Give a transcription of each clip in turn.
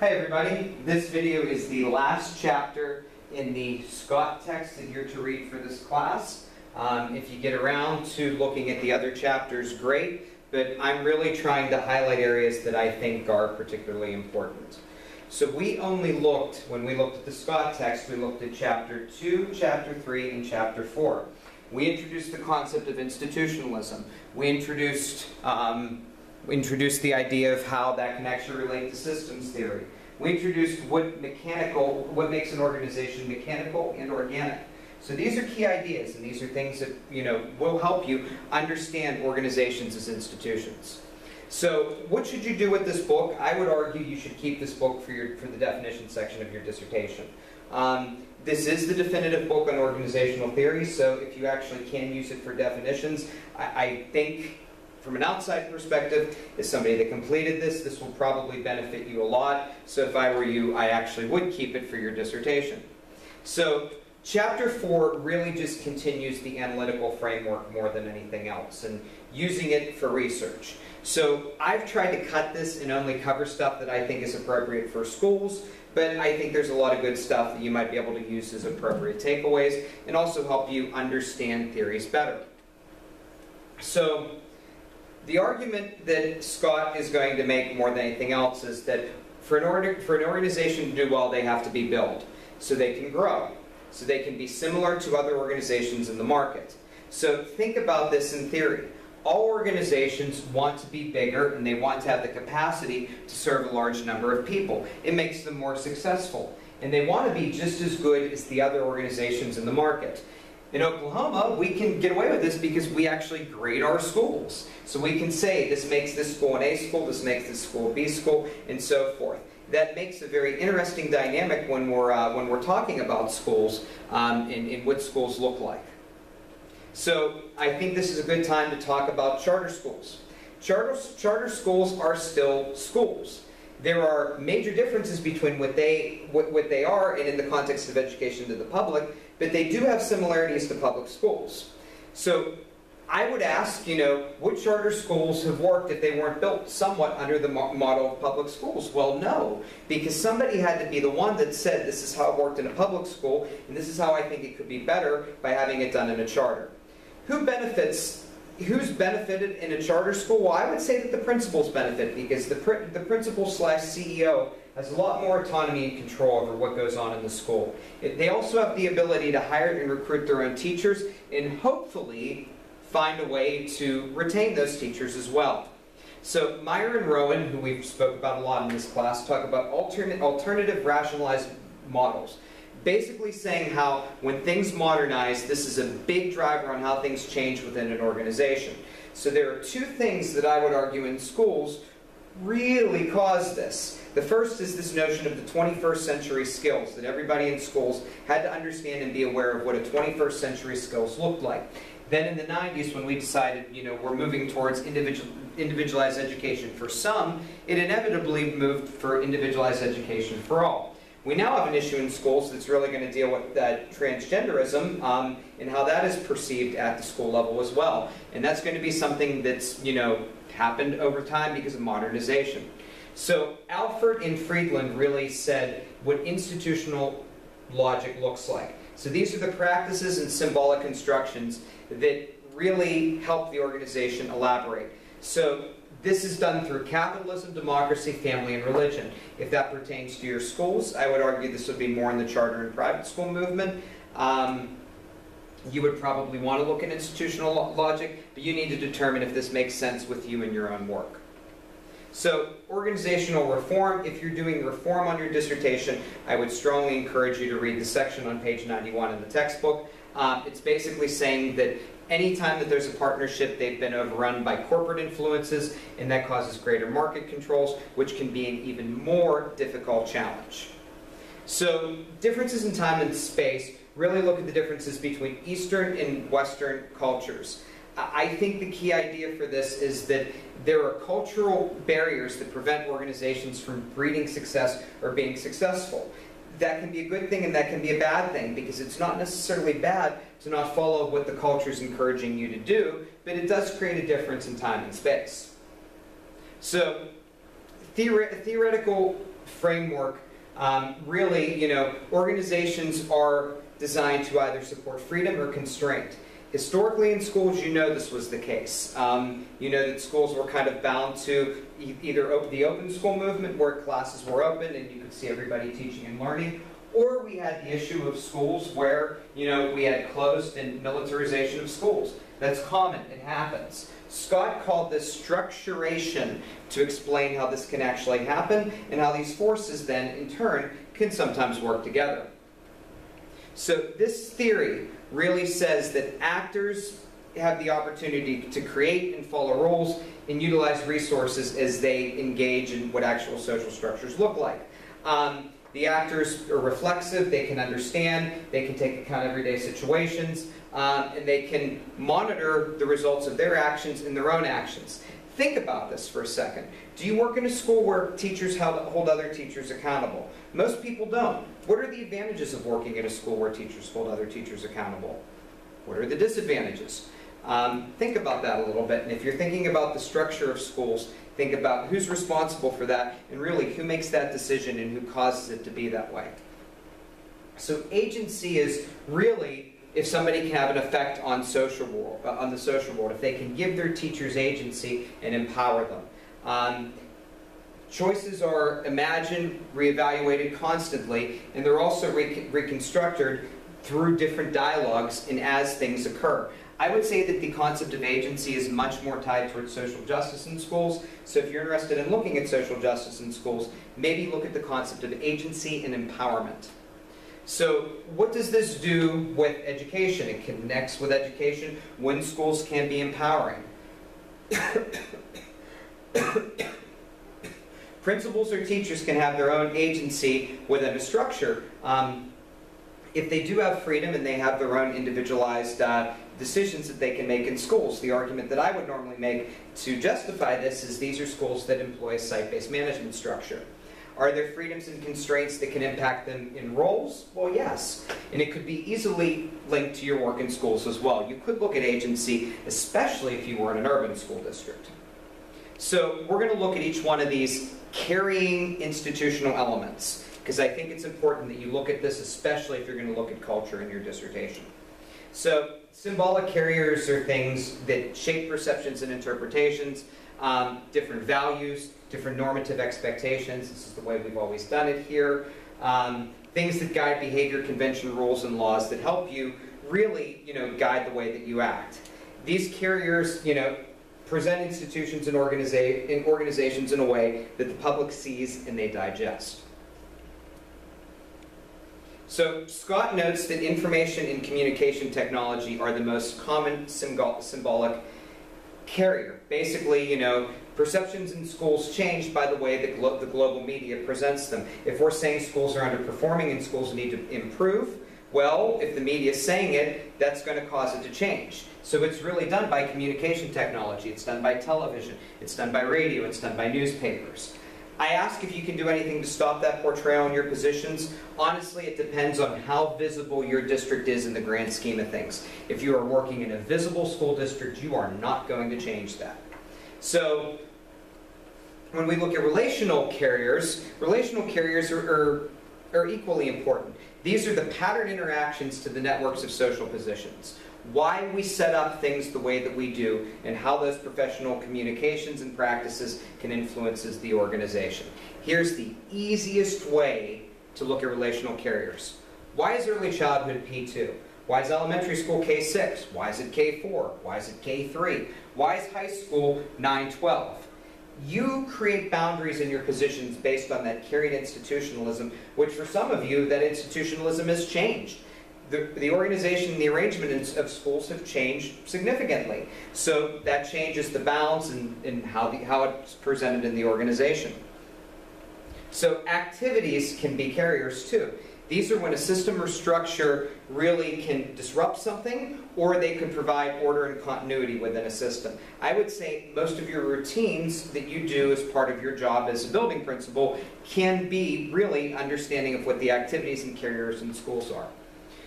Hey everybody, this video is the last chapter in the Scott text that you're to read for this class. If you get around to looking at the other chapters, great, but I'm really trying to highlight areas that I think are particularly important. So we only looked, when we looked at the Scott text, we looked at chapter 2, chapter 3, and chapter 4. We introduced the concept of institutionalism. We introduced the idea of how that can actually relate to systems theory. We introduced what makes an organization mechanical and organic. So these are key ideas, and these are things that will help you understand organizations as institutions. So what should you do with this book? I would argue you should keep this book for the definition section of your dissertation. This is the definitive book on organizational theory, so if you actually can use it for definitions, I think from an outside perspective, as somebody that completed this, this will probably benefit you a lot. So if I were you, I actually would keep it for your dissertation. So chapter 4 really just continues the analytical framework more than anything else, and using it for research. So I've tried to cut this and only cover stuff that I think is appropriate for schools, but I think there's a lot of good stuff that you might be able to use as appropriate takeaways and also help you understand theories better. So the argument that Scott is going to make more than anything else is that for an organization to do well, they have to be built so they can grow, so they can be similar to other organizations in the market. So think about this in theory. All organizations want to be bigger, and they want to have the capacity to serve a large number of people. It makes them more successful. And they want to be just as good as the other organizations in the market. In Oklahoma, we can get away with this because we actually grade our schools. So we can say this makes this school an A school, this makes this school a B school, and so forth. That makes a very interesting dynamic when we're talking about schools and what schools look like. So I think this is a good time to talk about charter schools. Charter schools are still schools. There are major differences between what they are and in the context of education to the public, but they do have similarities to public schools. So I would ask, would charter schools have worked if they weren't built somewhat under the model of public schools? Well, no, because somebody had to be the one that said this is how it worked in a public school, and this is how I think it could be better by having it done in a charter. Who's benefited in a charter school? Well, I would say that the principals benefit because the principal/CEO has a lot more autonomy and control over what goes on in the school. They also have the ability to hire and recruit their own teachers and hopefully find a way to retain those teachers as well. So Meyer and Rowan, who we've spoke about a lot in this class, talk about alternative rationalized models. Basically saying how when things modernize, this is a big driver on how things change within an organization. So there are two things that I would argue in schools really cause this. The first is this notion of the 21st century skills, that everybody in schools had to understand and be aware of what a 21st century skills looked like. Then in the 90s, when we decided, we're moving towards individualized education for some, it inevitably moved for individualized education for all. We now have an issue in schools that's really going to deal with transgenderism and how that is perceived at the school level as well. And that's going to be something that's, happened over time because of modernization. So Alford and Friedland really said what institutional logic looks like. So these are the practices and symbolic constructions that really help the organization elaborate. So this is done through capitalism, democracy, family, and religion. If that pertains to your schools, I would argue this would be more in the charter and private school movement. You would probably want to look at institutional logic, but you need to determine if this makes sense with you in your own work. So organizational reform, if you're doing reform on your dissertation, I would strongly encourage you to read the section on page 91 in the textbook. It's basically saying that anytime that there's a partnership, they've been overrun by corporate influences, and that causes greater market controls, which can be an even more difficult challenge. So differences in time and space really look at the differences between Eastern and Western cultures. I think the key idea for this is that there are cultural barriers that prevent organizations from breeding success or being successful. That can be a good thing and that can be a bad thing, because it's not necessarily bad to not follow what the culture is encouraging you to do, but it does create a difference in time and space. So theoretical framework, really, organizations are designed to either support freedom or constraint. Historically in schools, this was the case. That schools were kind of bound to either the open school movement, where classes were open and you could see everybody teaching and learning, or we had the issue of schools where, we had closed and militarization of schools. That's common, it happens. Scott called this structuration to explain how this can actually happen and how these forces then, in turn, can sometimes work together. So this theory really says that actors have the opportunity to create and follow rules and utilize resources as they engage in what actual social structures look like. The actors are reflexive, they can understand, they can take account of everyday situations, and they can monitor the results of their actions and their own actions. Think about this for a second. Do you work in a school where teachers hold other teachers accountable? Most people don't. What are the advantages of working at a school where teachers hold other teachers accountable? What are the disadvantages? Think about that a little bit, and if you're thinking about the structure of schools, think about who's responsible for that, and really who makes that decision and who causes it to be that way. So agency is really if somebody can have an effect on the social world, if they can give their teachers agency and empower them. Choices are imagined, reevaluated constantly, and they're also reconstructed through different dialogues and as things occur. I would say that the concept of agency is much more tied towards social justice in schools. So if you're interested in looking at social justice in schools, maybe look at the concept of agency and empowerment. So what does this do with education? It connects with education when schools can be empowering. Principals or teachers can have their own agency within a structure. If they do have freedom and they have their own individualized decisions that they can make in schools. The argument that I would normally make to justify this is these are schools that employ a site-based management structure. Are there freedoms and constraints that can impact them in roles? Well, yes. And it could be easily linked to your work in schools as well. You could look at agency, especially if you were in an urban school district. So we're going to look at each one of these carrying institutional elements, because I think it's important that you look at this, especially if you're going to look at culture in your dissertation. So symbolic carriers are things that shape perceptions and interpretations, different values, different normative expectations. This is the way we've always done it here. Things that guide behavior, convention, rules, and laws that help you really, guide the way that you act. These carriers, present institutions and organizations in a way that the public sees and they digest. So Scott notes that information and communication technology are the most common symbolic carrier. Basically, perceptions in schools change by the way the global media presents them. If we're saying schools are underperforming and schools need to improve, well, if the media is saying it, that's going to cause it to change. So it's really done by communication technology. It's done by television. It's done by radio. It's done by newspapers. I ask if you can do anything to stop that portrayal in your positions. Honestly, it depends on how visible your district is in the grand scheme of things. If you are working in a visible school district, you are not going to change that. So when we look at relational carriers are equally important. These are the pattern interactions to the networks of social positions. Why we set up things the way that we do, and how those professional communications and practices can influence the organization. Here's the easiest way to look at relational carriers. Why is early childhood P2? Why is elementary school K6? Why is it K4? Why is it K3? Why is high school 9-12? You create boundaries in your positions based on that carried institutionalism, which for some of you, that institutionalism has changed. The organization and the arrangement of schools have changed significantly. So that changes the balance and how it's presented in the organization. So activities can be carriers too. These are when a system or structure really can disrupt something, or they can provide order and continuity within a system. I would say most of your routines that you do as part of your job as a building principal can be really understanding of what the activities and carriers in schools are.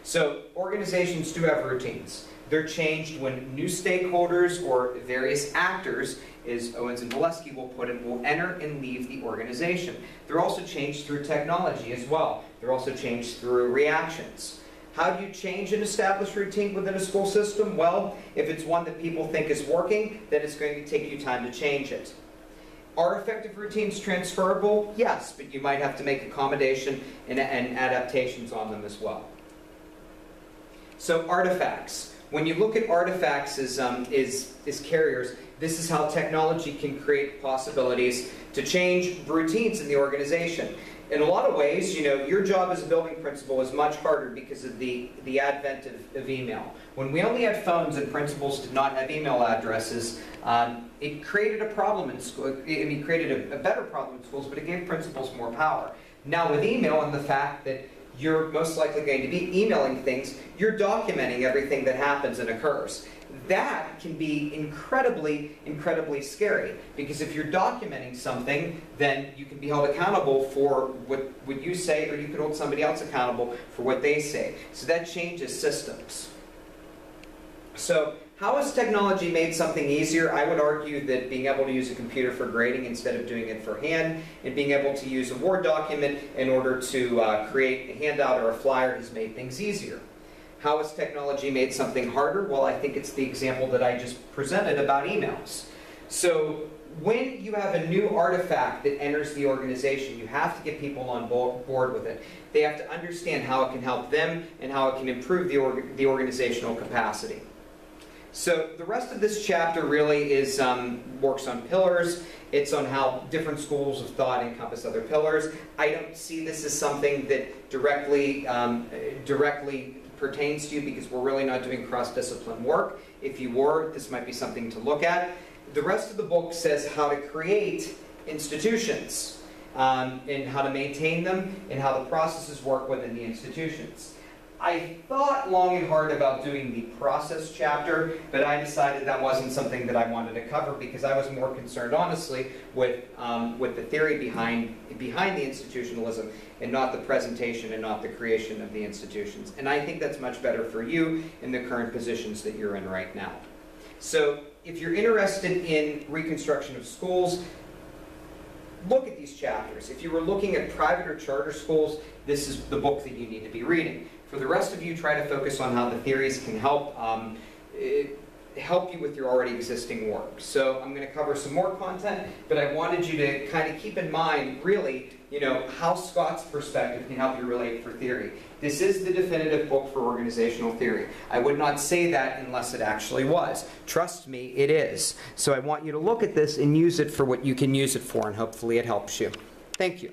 So organizations do have routines. They're changed when new stakeholders or various actors, as Owens and Valesky will put it, will enter and leave the organization. They're also changed through technology as well. They're also changed through reactions. How do you change an established routine within a school system? Well, if it's one that people think is working, then it's going to take you time to change it. Are effective routines transferable? Yes, but you might have to make accommodation and adaptations on them as well. So artifacts. When you look at artifacts as carriers, this is how technology can create possibilities to change routines in the organization. In a lot of ways, you know, your job as a building principal is much harder because of the advent of email. When we only had phones and principals did not have email addresses, it created a problem in school. It created a better problem in schools, but it gave principals more power. Now with email and the fact that you're most likely going to be emailing things, you're documenting everything that happens and occurs. That can be incredibly, incredibly scary, because if you're documenting something, then you can be held accountable for what you say, or you could hold somebody else accountable for what they say. So that changes systems. So how has technology made something easier? I would argue that being able to use a computer for grading instead of doing it for hand, and being able to use a Word document in order to create a handout or a flyer has made things easier. How has technology made something harder? Well, I think it's the example that I just presented about emails. So when you have a new artifact that enters the organization, you have to get people on board with it. They have to understand how it can help them and how it can improve the organizational capacity. So the rest of this chapter really is works on pillars. It's on how different schools of thought encompass other pillars. I don't see this as something that directly pertains to you, because we're really not doing cross-discipline work. If you were, this might be something to look at. The rest of the book says how to create institutions, and how to maintain them, and how the processes work within the institutions. I thought long and hard about doing the process chapter, but I decided that wasn't something that I wanted to cover, because I was more concerned, honestly, with the theory behind the institutionalism, and not the presentation and not the creation of the institutions. And I think that's much better for you in the current positions that you're in right now. So if you're interested in reconstruction of schools, look at these chapters. If you were looking at private or charter schools, this is the book that you need to be reading. For the rest of you, try to focus on how the theories can help you with your already existing work. So I'm going to cover some more content, but I wanted you to kind of keep in mind, really, you know, how Scott's perspective can help you relate for theory. This is the definitive book for organizational theory. I would not say that unless it actually was. Trust me, it is. So I want you to look at this and use it for what you can use it for, and hopefully it helps you. Thank you.